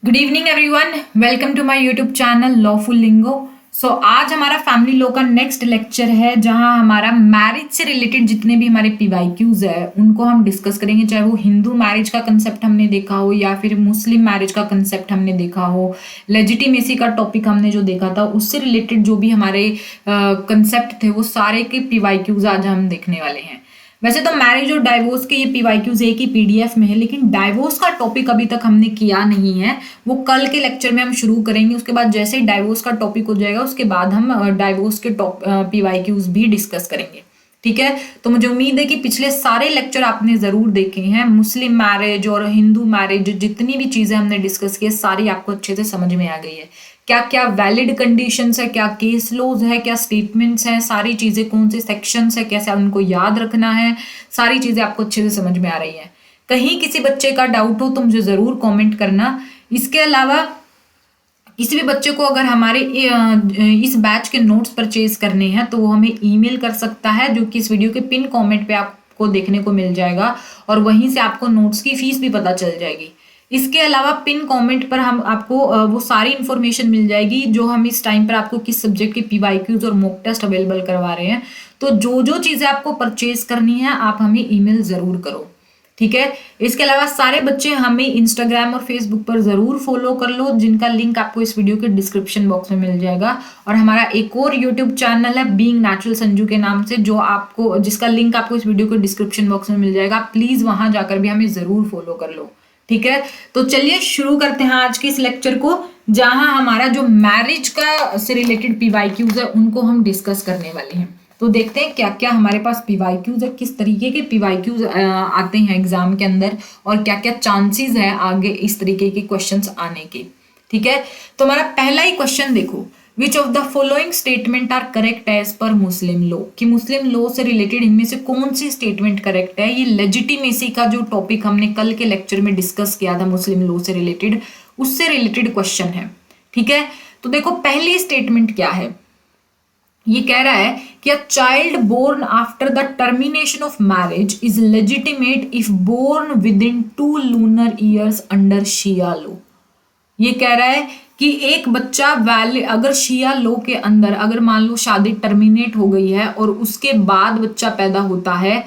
Good evening everyone, welcome to my YouTube channel lawful lingo. आज हमारा family law का next lecture है जहां हमारा मैरिज से रिलेटेड जितने भी हमारे पीवाईक्यूज है उनको हम डिस्कस करेंगे। चाहे वो हिंदू मैरिज का कंसेप्ट हमने देखा हो या फिर मुस्लिम मैरिज का कंसेप्ट हमने देखा हो, लेजिटिमेसी का टॉपिक हमने जो देखा था उससे रिलेटेड जो भी हमारे कंसेप्ट थे वो सारे के पीवाईक्यूज आज हम देखने वाले हैं। वैसे तो मैरिज और डाइवोर्स के ये पीवाईक्यूज एक ही पीडीएफ में है, लेकिन डाइवोर्स का टॉपिक अभी तक हमने किया नहीं है। वो कल के लेक्चर में हम शुरू करेंगे। उसके बाद जैसे ही डाइवोर्स का टॉपिक हो जाएगा उसके बाद हम डाइवोर्स के पीवाईक्यूज भी डिस्कस करेंगे। ठीक है, तो मुझे उम्मीद है कि पिछले सारे लेक्चर आपने जरूर देखे हैं। मुस्लिम मैरिज और हिंदू मैरिज जितनी भी चीजें हमने डिस्कस की सारी आपको अच्छे से समझ में आ गई है। क्या क्या वैलिड कंडीशंस है, क्या केस लॉज है, क्या स्टेटमेंट्स हैं, सारी चीजें कौन से सेक्शंस है, कैसे उनको याद रखना है, सारी चीजें आपको अच्छे से समझ में आ रही है। कहीं किसी बच्चे का डाउट हो तो मुझे जरूर कमेंट करना। इसके अलावा किसी भी बच्चे को अगर हमारे इस बैच के नोट्स परचेज करने हैं तो वो हमें ईमेल कर सकता है, जो कि इस वीडियो के पिन कमेंट पे आपको देखने को मिल जाएगा और वहीं से आपको नोट्स की फीस भी पता चल जाएगी। इसके अलावा पिन कमेंट पर हम आपको वो सारी इन्फॉर्मेशन मिल जाएगी जो हम इस टाइम पर आपको किस सब्जेक्ट के पीवाईक्यूज और मॉक टेस्ट अवेलेबल करवा रहे हैं। तो जो जो चीजें आपको परचेज करनी है आप हमें ईमेल जरूर करो। ठीक है, इसके अलावा सारे बच्चे हमें इंस्टाग्राम और फेसबुक पर जरूर फॉलो कर लो, जिनका लिंक आपको इस वीडियो के डिस्क्रिप्शन बॉक्स में मिल जाएगा। और हमारा एक और यूट्यूब चैनल है बीइंग नेचुरल संजू के नाम से, जिसका लिंक आपको इस वीडियो के डिस्क्रिप्शन बॉक्स में मिल जाएगा। प्लीज वहां जाकर भी हमें जरूर फॉलो कर लो। ठीक है, तो चलिए शुरू करते हैं आज के इस लेक्चर को, जहां हमारा जो मैरिज का से रिलेटेड पीवाईक्यूज है उनको हम डिस्कस करने वाले हैं। तो देखते हैं क्या क्या हमारे पास पीवाईक्यूज है, किस तरीके के पीवाईक्यूज आते हैं एग्जाम के अंदर और क्या क्या चांसेस है आगे इस तरीके के क्वेश्चंस आने के। ठीक है, तो हमारा पहला ही क्वेश्चन देखो, which of the following statement are correct as per Muslim law, कि मुस्लिम लॉ से रिलेटेड इनमें से कौन सी स्टेटमेंट करेक्ट है। ये लेजिटिमेसी का जो टॉपिक हमने कल के लेक्चर में डिस्कस किया था मुस्लिम लॉ से रिलेटेड, उससे रिलेटेड क्वेश्चन है। ठीक है, तो देखो पहली स्टेटमेंट क्या है। ये कह रहा है कि a child born after the termination of marriage is legitimate if born within 2 lunar years under Shia law. ये कह रहा है कि एक बच्चा अगर शिया लॉ के अंदर अगर मान लो शादी टर्मिनेट हो गई है और उसके बाद बच्चा पैदा होता है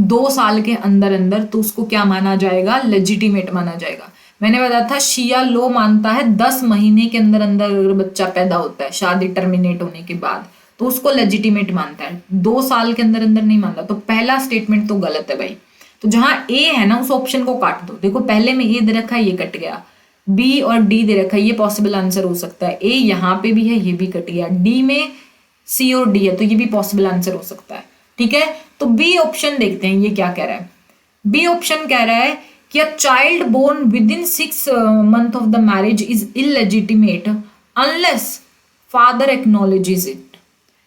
2 साल के अंदर अंदर, तो उसको क्या माना जाएगा, लेजिटिमेट माना जाएगा। मैंने बताया था शिया लॉ मानता है 10 महीने के अंदर अंदर अगर बच्चा पैदा होता है शादी टर्मिनेट होने के बाद तो उसको लेजिटिमेट मानता है, 2 साल के अंदर अंदर नहीं मानता। तो पहला स्टेटमेंट तो गलत है भाई। तो जहां ए है ना उस ऑप्शन को काट दो। देखो पहले में ए दे रखा है, ये कट गया। बी और डी दे रखा है, ये पॉसिबल आंसर हो सकता है। ए यहाँ पे भी है, ये भी कट गया। डी में सी और डी है तो ये भी पॉसिबल आंसर हो सकता है। ठीक है, तो बी ऑप्शन देखते हैं ये क्या कह रहा है। बी ऑप्शन कह रहा है कि a child born within 6 months of the marriage is illegitimate unless father acknowledges it.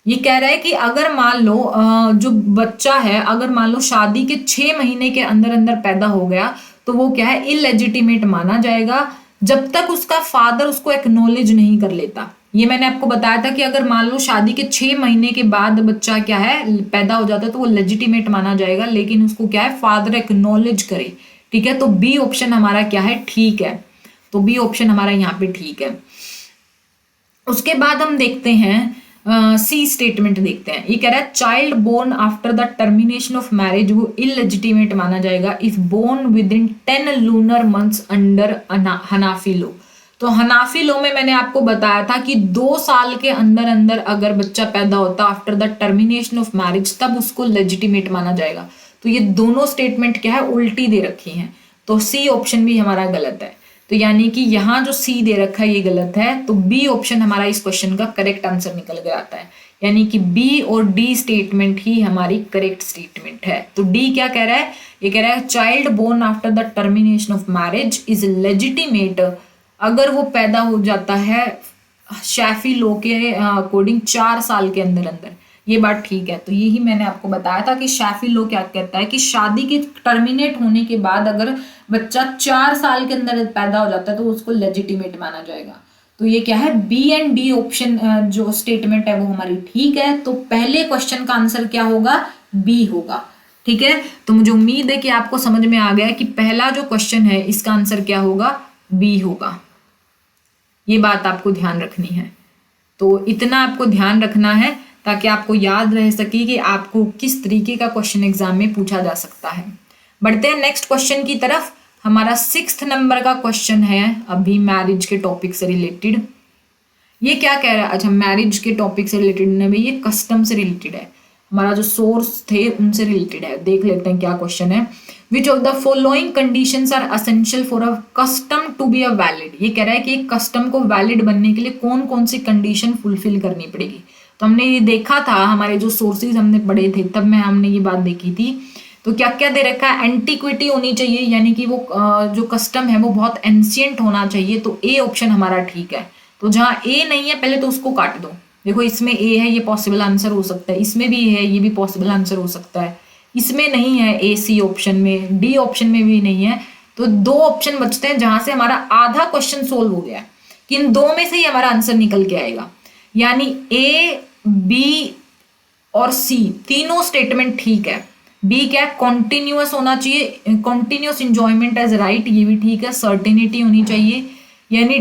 ये कह रहा है कि अगर मान लो जो बच्चा है अगर मान लो शादी के 6 महीने के अंदर अंदर पैदा हो गया तो वो क्या है, इलेजिटिमेट माना जाएगा जब तक उसका फादर उसको एक्नॉलेज नहीं कर लेता। ये मैंने आपको बताया था कि अगर मान लो शादी के 6 महीने के बाद बच्चा क्या है पैदा हो जाता है तो वो लेजिटिमेट माना जाएगा, लेकिन उसको क्या है फादर एक्नॉलेज करे। ठीक है, तो बी ऑप्शन हमारा क्या है, ठीक है। तो बी ऑप्शन हमारा यहाँ पे ठीक है। उसके बाद हम देखते हैं सी स्टेटमेंट देखते हैं। ये कह रहा है child born after the termination of marriage वो इलेजिटिमेट माना जाएगा if born within 10 lunar months under Hanafi law. तो हनाफी लॉ में मैंने आपको बताया था कि 2 साल के अंदर अंदर अगर बच्चा पैदा होता after the termination of marriage तब उसको लेजिटिमेट माना जाएगा। तो ये दोनों स्टेटमेंट क्या है, उल्टी दे रखी हैं। तो सी ऑप्शन भी हमारा गलत है। तो यानी कि यहाँ जो सी दे रखा है ये गलत है। तो बी ऑप्शन हमारा इस क्वेश्चन का करेक्ट आंसर निकल कर आता है, यानी कि बी और डी स्टेटमेंट ही हमारी करेक्ट स्टेटमेंट है। तो डी क्या कह रहा है, ये कह रहा है child born after the termination of marriage is legitimate अगर वो पैदा हो जाता है शैफी लॉ के अकॉर्डिंग 4 साल के अंदर अंदर। ये बात ठीक है। तो यही मैंने आपको बताया था कि शैफी लॉ क्या कहता है कि शादी के टर्मिनेट होने के बाद अगर बच्चा 4 साल के अंदर पैदा हो जाता है तो उसको लेजिटिमेट माना जाएगा। तो ये क्या है, बी एंड डी ऑप्शन जो स्टेटमेंट है वो हमारी ठीक है। तो पहले क्वेश्चन का आंसर क्या होगा, बी होगा। ठीक है, तो मुझे उम्मीद है कि आपको समझ में आ गया कि पहला जो क्वेश्चन है इसका आंसर क्या होगा, बी होगा। ये बात आपको ध्यान रखनी है। तो इतना आपको ध्यान रखना है ताकि आपको याद रह सके कि आपको किस तरीके का क्वेश्चन एग्जाम में पूछा जा सकता है। बढ़ते हैं नेक्स्ट क्वेश्चन की तरफ। हमारा 6th नंबर का क्वेश्चन है अभी मैरिज के टॉपिक से रिलेटेड। ये क्या कह रहा है? अच्छा, मैरिज के टॉपिक से रिलेटेड नहीं, ये कस्टम से रिलेटेड है। हमारा जो सोर्स थे उनसे रिलेटेड है। देख लेते हैं क्या क्वेश्चन है। Which of the following conditions are essential for a custom to be a valid. ये कह रहा है कि एक कस्टम को वैलिड बनने के लिए कौन कौन सी कंडीशन फुलफिल करनी पड़ेगी। तो हमने ये देखा था, हमारे जो सोर्सेज हमने पढ़े थे तब में हमने ये बात देखी थी। तो क्या क्या दे रखा है? एंटीक्विटी होनी चाहिए, यानी कि वो जो कस्टम है वो बहुत एंशियंट होना चाहिए। तो ए ऑप्शन हमारा ठीक है। तो जहाँ ए नहीं है पहले तो उसको काट दो। देखो इसमें ए है, ये पॉसिबल आंसर हो सकता है। इसमें भी है, ये भी पॉसिबल आंसर हो सकता है। इसमें नहीं है ए सी ऑप्शन में, डी ऑप्शन में भी नहीं है। तो 2 ऑप्शन बचते हैं जहां से हमारा आधा क्वेश्चन सोल्व हो गया है कि इन 2 में से ही हमारा आंसर निकल के आएगा। यानी ए, बी और सी तीनों स्टेटमेंट ठीक है। बी क्या है? कॉन्टिन्यूअस होना चाहिए, कॉन्टिन्यूअस इंजॉयमेंट एज राइट, ये भी ठीक है। सर्टेनिटी होनी चाहिए, यानी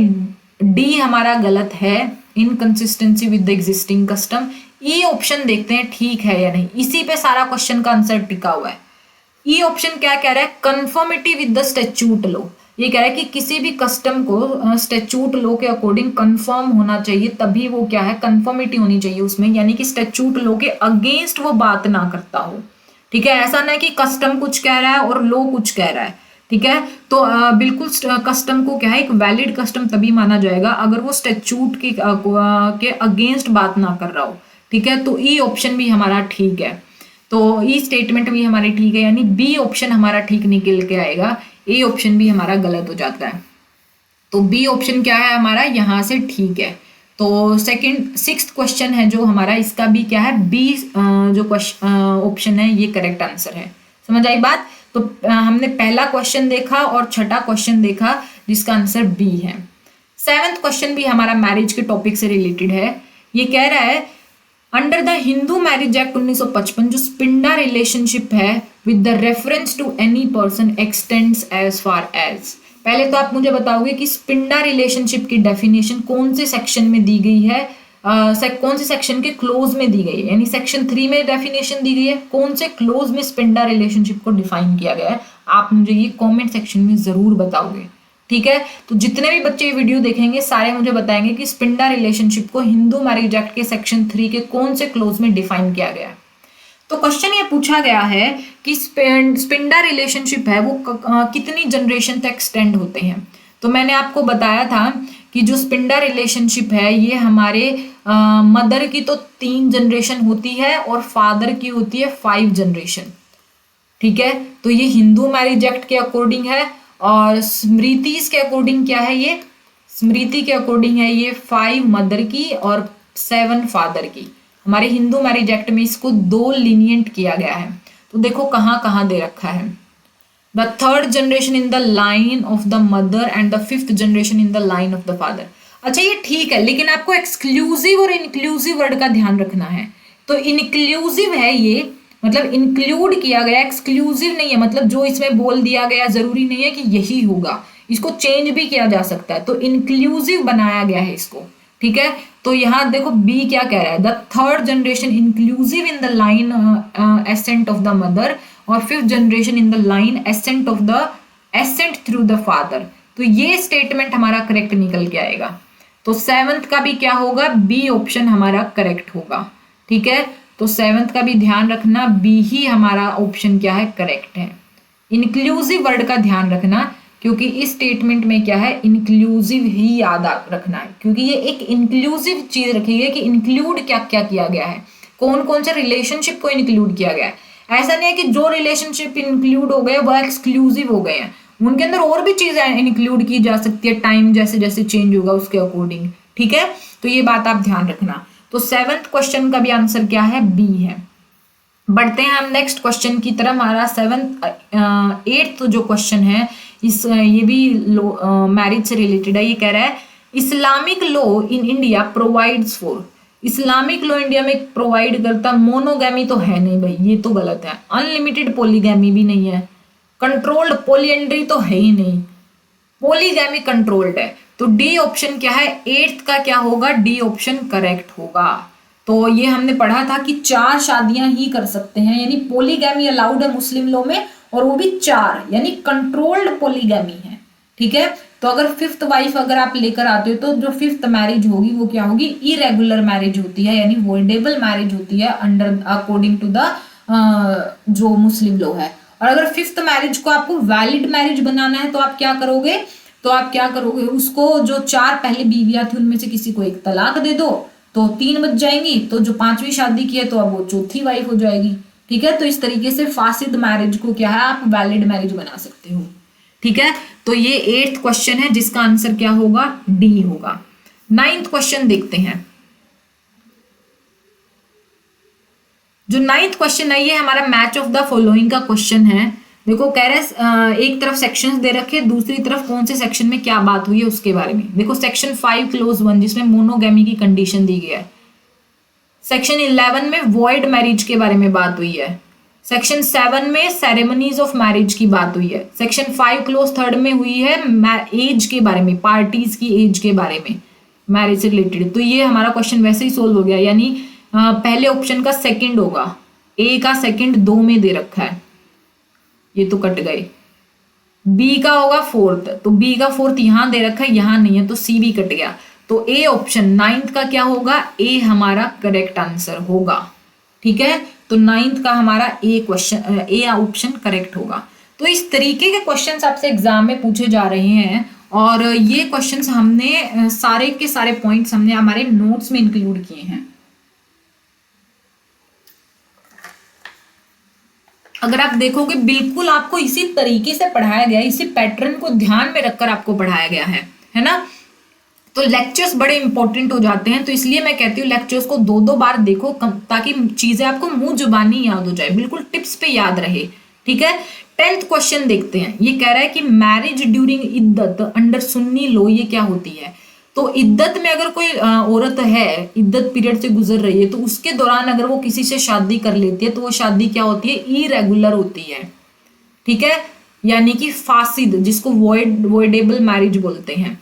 डी हमारा गलत है, inconsistency with the existing custom. E option देखते हैं ठीक है या नहीं। इसी पे सारा क्वेश्चन का आंसर टिका हुआ है। ई ऑप्शन क्या कह रहा है? Conformity with the statute law. ये कह रहा है कि किसी भी कस्टम को स्टैट्यूट लॉ के अकॉर्डिंग कंफर्म होना चाहिए, तभी वो क्या है, कंफर्मिटी होनी चाहिए उसमें, यानी कि स्टैट्यूट लॉ के अगेंस्ट वो बात ना करता हो। ठीक है, ऐसा ना कि कस्टम कुछ कह रहा है और लॉ कुछ कह रहा है। ठीक है, तो बिल्कुल कस्टम को क्या है, एक वैलिड कस्टम तभी माना जाएगा अगर वो स्टैट्यूट के अगेंस्ट बात ना कर रहा हो। ठीक है, तो ई ऑप्शन भी हमारा ठीक है। तो ई स्टेटमेंट भी हमारे ठीक है, यानी बी ऑप्शन हमारा ठीक निकल के आएगा। ए ऑप्शन भी हमारा गलत हो जाता है। तो बी ऑप्शन क्या है हमारा, यहां से ठीक है। तो 6th क्वेश्चन है जो हमारा, इसका भी क्या है, बी जो ऑप्शन है ये करेक्ट आंसर है। समझ आई बात? तो हमने पहला क्वेश्चन देखा और छठा क्वेश्चन देखा जिसका आंसर बी है। 7th क्वेश्चन भी हमारा मैरिज के टॉपिक से रिलेटेड है। ये कह रहा है under the Hindu marriage act 1955 जो स्पिंडा रिलेशनशिप है with the reference to any person extends as far as. पहले तो आप मुझे बताओगे कि स्पिंडा रिलेशनशिप की डेफिनेशन कौन से सेक्शन में दी गई है, कौन से सेक्शन के क्लोज में दी गई है, यानी सेक्शन 3 में डेफिनेशन दी गई है, कौन से क्लोज में स्पिंडा रिलेशनशिप को डिफाइन किया गया है। आप मुझे ये कमेंट सेक्शन में जरूर बताओगे। ठीक है, तो जितने भी बच्चे ये वीडियो देखेंगे सारे मुझे बताएंगे कि स्पिंडा रिलेशनशिप को हिंदू मैरिज एक्ट के सेक्शन 3 के कौन से क्लोज में डिफाइन किया गया है। तो क्वेश्चन ये पूछा गया है कि स्पिंडा रिलेशनशिप है वो कितनी जनरेशन तक एक्सटेंड होते हैं। तो मैंने आपको बताया था कि जो स्पिंडा रिलेशनशिप है ये हमारे मदर की तो 3 जनरेशन होती है और फादर की होती है 5 जनरेशन। ठीक है, तो ये हिंदू मैरिज एक्ट के अकॉर्डिंग है और स्मृतिज के अकॉर्डिंग क्या है, ये स्मृति के अकॉर्डिंग है ये 5 मदर की और 7 फादर की। हमारे हिंदू मैरिज एक्ट में इसको 2 लीनियंट किया गया है। तो देखो कहाँ कहाँ दे रखा है, the 3rd generation in the line of the mother and the 5th generation in the line of the father. अच्छा ये ठीक है, लेकिन आपको एक्सक्लूसिव और इंक्लूसिव वर्ड का ध्यान रखना है। तो इंक्लूसिव है ये, मतलब इंक्लूड किया गया, एक्सक्लूसिव नहीं है, मतलब जो इसमें बोल दिया गया जरूरी नहीं है कि यही होगा, इसको चेंज भी किया जा सकता है। तो इंक्लूसिव बनाया गया है इसको। ठीक है, तो यहाँ देखो बी क्या कह रहा है, the 3rd generation inclusive in the line ascent of the mother और 5th generation in the line ascent of the ascent through the father. तो ये स्टेटमेंट हमारा करेक्ट निकल के आएगा। तो 7th का भी क्या होगा, बी ऑप्शन हमारा करेक्ट होगा। ठीक है, तो 7th का भी ध्यान रखना, बी ही हमारा ऑप्शन क्या है, करेक्ट है। इंक्लूसिव वर्ड का ध्यान रखना क्योंकि इस स्टेटमेंट में क्या है, इंक्लूसिव ही याद रखना है, क्योंकि ये एक इंक्लूसिव चीज रखी है कि इंक्लूड क्या क्या किया गया है, कौन कौन से रिलेशनशिप को इंक्लूड किया गया है। ऐसा नहीं है कि जो रिलेशनशिप इंक्लूड हो गए वह एक्सक्लूसिव हो गए हैं, उनके अंदर और भी चीजें इंक्लूड की जा सकती है, टाइम जैसे जैसे चेंज होगा उसके अकॉर्डिंग। ठीक है, तो ये बात आप ध्यान रखना। तो 7th क्वेश्चन का भी आंसर क्या है, बी है। बढ़ते हैं हम नेक्स्ट क्वेश्चन की तरफ। हमारा 8th जो क्वेश्चन है ये भी मैरिज से रिलेटेड है। ये कह रहा है Islamic law in India provides for, Islamic law India में प्रोवाइड करता, मोनोगैमी तो है नहीं भाई, ये तो गलत है। अनलिमिटेड पॉलीगैमी भी नहीं है, कंट्रोल्ड पॉलीएंड्री तो है ही नहीं, पॉलीगैमी कंट्रोल्ड है। तो डी ऑप्शन क्या है, 8th का क्या होगा, डी ऑप्शन करेक्ट होगा। तो ये हमने पढ़ा था कि 4 शादियां ही कर सकते हैं, यानी पॉलीगैमी अलाउड है मुस्लिम लॉ में, और वो भी 4, यानी कंट्रोल्ड पॉलीगैमी है। ठीक है, तो अगर 5th वाइफ अगर आप लेकर आते हो तो जो 5th मैरिज होगी वो क्या होगी, इरेगुलर मैरिज होती है, यानी वॉइडेबल मैरिज होती है अंडर अकॉर्डिंग टू द जो मुस्लिम लॉ है। और अगर 5th मैरिज को आपको वैलिड मैरिज बनाना है तो आप क्या करोगे, उसको जो 4 पहले बीवियां थी उनमें से किसी को एक तलाक दे दो तो 3 बच जाएंगी, तो जो 5वीं शादी की है तो अब वो 4थी वाइफ हो जाएगी। ठीक है, तो इस तरीके से फासिद मैरिज को क्या है, आप वैलिड मैरिज बना सकते हो। ठीक है, तो ये 8th क्वेश्चन है जिसका आंसर क्या होगा, डी होगा। 9th क्वेश्चन देखते हैं। जो 9th क्वेश्चन है ये हमारा मैच ऑफ द फॉलोइंग का क्वेश्चन है। देखो कह रहे एक तरफ सेक्शंस दे रखे, दूसरी तरफ कौन से सेक्शन में क्या बात हुई है उसके बारे में। देखो सेक्शन 5 क्लोज 1 जिसमें मोनोगैमी की कंडीशन दी गई है। सेक्शन 11 में वॉइड मैरिज के बारे में बात हुई है। सेक्शन 7 में सेरेमनीज ऑफ मैरिज की बात हुई है। सेक्शन 5 क्लोज 3 में हुई है एज के बारे में, पार्टीज की एज के बारे में मैरिज से रिलेटेड। तो ये हमारा क्वेश्चन वैसे ही सोल्व हो गया, यानी पहले ऑप्शन का सेकंड होगा, ए का सेकंड 2 में दे रखा है, ये तो कट गए। बी का होगा 4th, तो बी का 4th यहां दे रखा है, यहां नहीं है, तो सी भी कट गया। तो ए ऑप्शन 9th का क्या होगा, ए हमारा करेक्ट आंसर होगा। ठीक है, तो 9th का हमारा ए क्वेश्चन, ए ऑप्शन करेक्ट होगा। तो इस तरीके के क्वेश्चंस आपसे एग्जाम में पूछे जा रहे हैं, और ये क्वेश्चंस हमने सारे के सारे पॉइंट्स हमने हमारे नोट्स में इंक्लूड किए हैं। अगर आप देखोगे बिल्कुल आपको इसी तरीके से पढ़ाया गया है, इसी पैटर्न को ध्यान में रखकर आपको पढ़ाया गया है ना। तो लेक्चर्स बड़े इंपॉर्टेंट हो जाते हैं, तो इसलिए मैं कहती हूँ लेक्चर्स को 2-2 बार देखो, ताकि चीजें आपको मुंह जुबानी याद हो जाए, बिल्कुल टिप्स पे याद रहे। ठीक है, 10th क्वेश्चन देखते हैं। ये कह रहा है कि मैरिज ड्यूरिंग इद्दत अंडर सुन्नी लो ये क्या होती है। तो इद्दत में अगर कोई औरत है, इद्दत पीरियड से गुजर रही है, तो उसके दौरान अगर वो किसी से शादी कर लेती है तो वो शादी क्या होती है, इरेगुलर होती है। ठीक है, यानी कि फासिद, जिसको वॉइडेबल मैरिज बोलते हैं,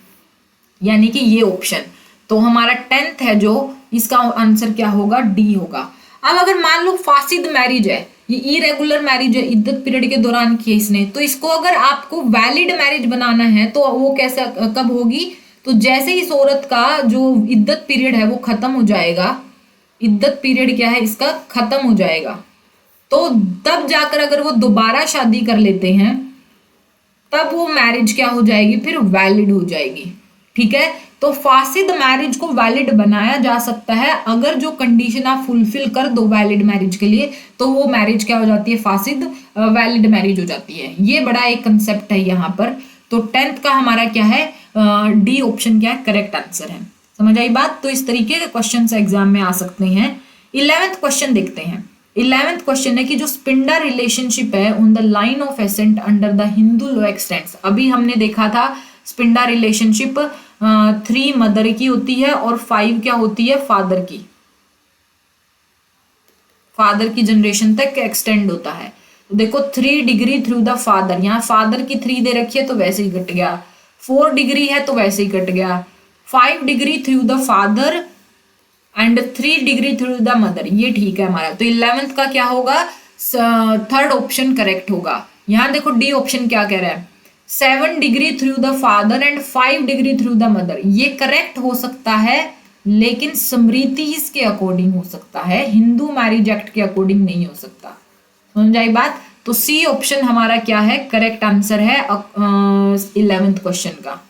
यानी कि ये ऑप्शन। तो हमारा 10th है जो, इसका आंसर क्या होगा, डी होगा। अब अगर मान लो फासिद मैरिज है, ये इरेगुलर मैरिज है, इद्दत पीरियड के दौरान की इसने, तो इसको अगर आपको वैलिड मैरिज बनाना है तो वो कैसा कब होगी, तो जैसे इस औरत का जो इद्दत पीरियड है वो खत्म हो जाएगा, इद्दत पीरियड क्या है इसका खत्म हो जाएगा, तो तब जाकर अगर वो दोबारा शादी कर लेते हैं तब वो मैरिज क्या हो जाएगी, फिर वैलिड हो जाएगी। ठीक है, तो फासिद मैरिज को वैलिड बनाया जा सकता है अगर जो कंडीशन आप फुलफिल कर दो वैलिड मैरिज के लिए, तो वो मैरिज क्या हो जाती है, फासिद वैलिड मैरिज हो जाती है। ये बड़ा एक कंसेप्ट है यहाँ पर। तो 10th का हमारा क्या है, डी ऑप्शन क्या है, करेक्ट आंसर है। समझ आई बात। तो इस तरीके के क्वेश्चन एग्जाम में आ सकते हैं। 11th क्वेश्चन देखते हैं। 11th क्वेश्चन है कि जो स्पिंडर रिलेशनशिप है on the line of accent under the Hindu law x tends. अभी हमने देखा था स्पिंडर रिलेशनशिप 3 मदर की होती है और 5 क्या होती है, फादर की, फादर की जनरेशन तक एक्सटेंड होता है। तो देखो 3 डिग्री थ्रू द फादर, यहाँ फादर की 3 दे रखी है तो वैसे ही कट गया, 4 डिग्री है तो वैसे ही कट गया, 5 degree through the father and 3 degree through the mother, ये ठीक है हमारा। तो 11th का क्या होगा, 3rd ऑप्शन करेक्ट होगा। यहाँ देखो डी ऑप्शन क्या कह रहा है, 7 degree through the father and 5 degree through the mother, ये करेक्ट हो सकता है लेकिन स्मृतिज के अकॉर्डिंग हो सकता है, हिंदू मैरिज एक्ट के अकॉर्डिंग नहीं हो सकता। समझ आई बात। तो सी ऑप्शन हमारा क्या है, करेक्ट आंसर है 11th क्वेश्चन का।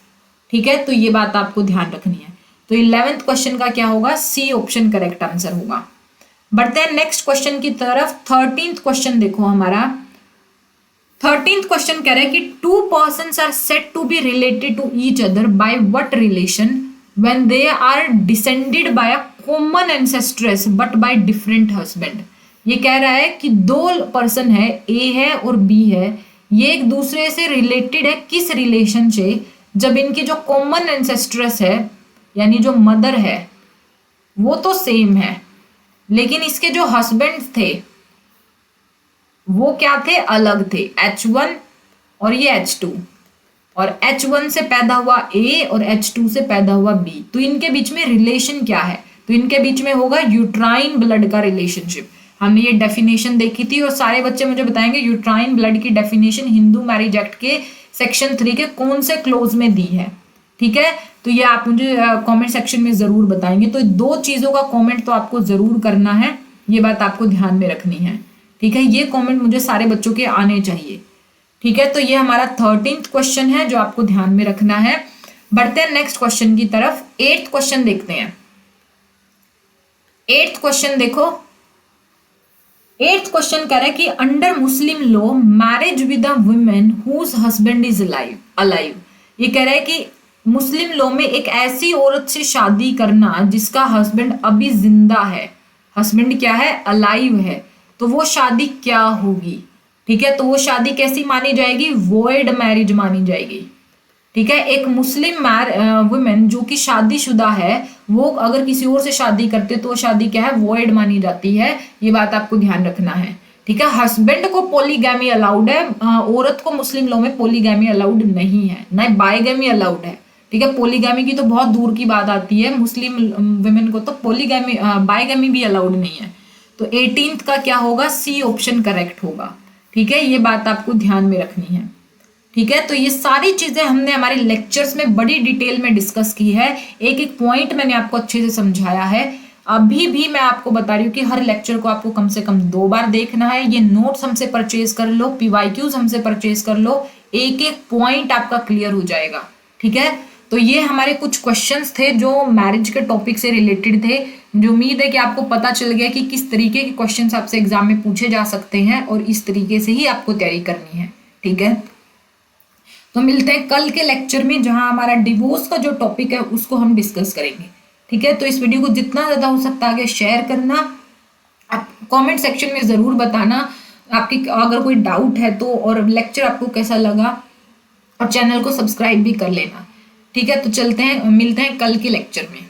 ठीक है, तो ये बात आपको ध्यान रखनी है। तो 11th क्वेश्चन का क्या होगा, सी ऑप्शन करेक्ट आंसर होगा। बढ़ते हैं नेक्स्ट क्वेश्चन की तरफ। 13th क्वेश्चन देखो हमारा। 13th क्वेश्चन कह रहा है कि 2 persons are said to be related to each other by what relation when they are descended by a common ancestress but by different husband. ये कह रहा है कि 2 पर्सन है, ए है और बी है, ये एक दूसरे से रिलेटेड है किस रिलेशन से, जब इनकी जो कॉमन एंसेस्ट्रेस है यानी जो मदर है वो तो सेम है, लेकिन इसके जो हस्बैंड थे वो क्या थे, अलग थे, H1 और ये H2। और H1 से पैदा हुआ A और H2 से पैदा हुआ B, तो इनके बीच में रिलेशन क्या है? तो इनके बीच में होगा यूट्राइन ब्लड का रिलेशनशिप। हमने ये डेफिनेशन देखी थी और सारे बच्चे मुझे बताएंगे यूट्राइन ब्लड की डेफिनेशन हिंदू मैरिज एक्ट के सेक्शन 3 के कौन से क्लोज में दी है। ठीक है, तो ये आप मुझे कमेंट सेक्शन में जरूर बताएंगे। तो 2 चीजों का कमेंट तो आपको जरूर करना है, ये बात आपको ध्यान में रखनी है। ठीक है, ये कमेंट मुझे सारे बच्चों के आने चाहिए। ठीक है, तो ये हमारा 13th क्वेश्चन है जो आपको ध्यान में रखना है। बढ़ते हैं नेक्स्ट क्वेश्चन की तरफ। 8th क्वेश्चन देखते हैं। 8th क्वेश्चन देखो। 8th क्वेश्चन कह रहा है कि under Muslim law marriage with a women whose husband is alive. ये कह रहा है कि मुस्लिम लॉ में एक ऐसी औरत से शादी करना जिसका हस्बैंड अभी जिंदा है, हस्बैंड क्या है? अलाइव है, तो वो शादी क्या होगी? ठीक है, तो वो शादी कैसी मानी जाएगी? वॉइड मैरिज मानी जाएगी। ठीक है, एक मुस्लिम वुमेन जो कि शादीशुदा है, वो अगर किसी और से शादी करते तो वो शादी क्या है? वॉइड मानी जाती है। ये बात आपको ध्यान रखना है। ठीक है, हस्बैंड को पॉलीगैमी अलाउड है, औरत को मुस्लिम लॉ में पॉलीगैमी अलाउड नहीं है, ना बायगैमी अलाउड है। ठीक है, पॉलीगैमी की तो बहुत दूर की बात आती है, मुस्लिम वुमेन को तो पॉलीगैमी बायगैमी भी अलाउड नहीं है। तो 18th का क्या होगा? सी ऑप्शन करेक्ट होगा। ठीक है, ये बात आपको ध्यान में रखनी है। ठीक है, तो ये सारी चीजें हमने हमारे लेक्चर्स में बड़ी डिटेल में डिस्कस की है, एक एक पॉइंट मैंने आपको अच्छे से समझाया है। अभी भी मैं आपको बता रही हूँ कि हर लेक्चर को आपको कम से कम 2 बार देखना है। ये नोट्स हमसे परचेज कर लो, PYQs हमसे परचेज कर लो, एक एक पॉइंट आपका क्लियर हो जाएगा। ठीक है, तो ये हमारे कुछ क्वेश्चंस थे जो मैरिज के टॉपिक से रिलेटेड थे। मुझे उम्मीद है कि आपको पता चल गया कि किस तरीके के क्वेश्चंस आपसे एग्जाम में पूछे जा सकते हैं और इस तरीके से ही आपको तैयारी करनी है। ठीक है, तो मिलते हैं कल के लेक्चर में जहां हमारा डिवोर्स का जो टॉपिक है उसको हम डिस्कस करेंगे। ठीक है, तो इस वीडियो को जितना ज़्यादा हो सकता है आगे शेयर करना, आप कमेंट सेक्शन में ज़रूर बताना आपकी अगर कोई डाउट है तो, और लेक्चर आपको कैसा लगा, और चैनल को सब्सक्राइब भी कर लेना। ठीक है, तो चलते हैं, मिलते हैं कल के लेक्चर में।